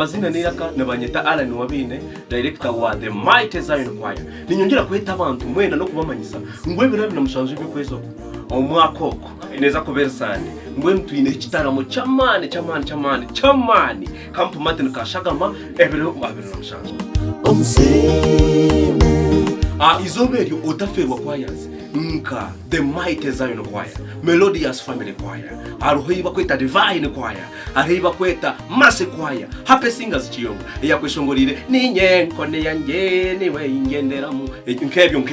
amazina niraka nabanyita Alan Wabine director wa The Mighty Zion Choir ninyongera kwita abantu mwenda no kubamanyisa ngwe bira binamushanje byo kwezo omwakoko neza kubersande ngwe mtwine Ekitaramo chamani Camp Martin Kashagama ebero namushanje izoberyo otaferwa choirs nka The Mighty Zion Choir, Melodious Family Choir, aruhiba kweta Divine Choir, aruhiba kweta Mercy Choir, Happy Singers chiyongo yakwishongorire ninyenko neyange niwe ingenderamu nkebyo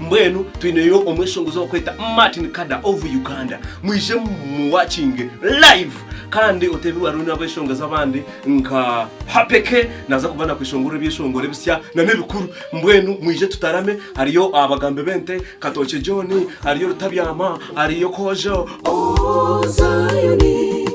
mbwenu twineyo omwishongozo kweta Martin Kada of Uganda mwije mu watching live kandi otebi waruna abashongoza abandi nka hapeke naza kubana kwishongore byishongore bisya na nebikuru mbwenu mwije tutarame hariyo abagambe bente Katoche John hariyo Rutabyama hariyo Kojo Zayoni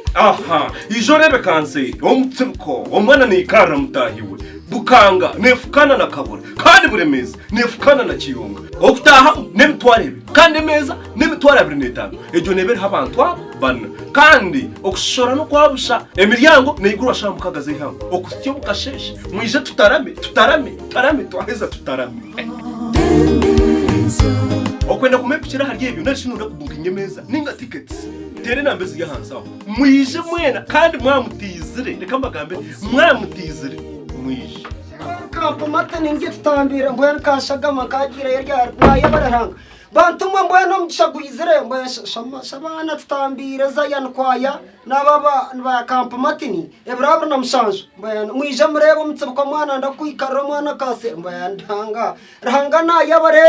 ijorebe kanse omutsuko omwana ni ikara mutahiwe bukanga nefukana na kabura kandi buremeza nefukana na kiyonga okutaha nemtwarebe kandi meza nemitwara 25 ejo nebere habantu bana kandi okushora no kwabusha emiryango neyigura shamukagaze hamwe okusyo bukasheshe mwije tutarame twaheza tutarame okwenda kumepikira hariye ibyo nashinura kubuka inyemeza ninga tickets tere nambezi ya hansaho mwije mwena kandi mwamutizire reka mbagambe mwamutizire mwije Camp Martin ngiye tutambira mbona Kashagama kagira yari barahanga bantumwe mbona mugishagwizire mbona shabana tutambira Zion Choir nababa Camp Martin ebrabra namushanje mbona mwije murebo mutsuko mwana ndakwikara mwana kase mbona ndanga rahangana yabare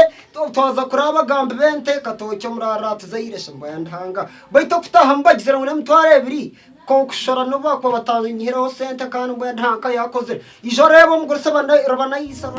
toza kuraba gambe bente Katoche muraratu zayiresha mbona ndanga baito kutaha mbagizira ngo nemtware ebiri ko kushora no bako batanyihiraho sente kandi mbona ntanka yakoze ijo rebo mugurse bana yisa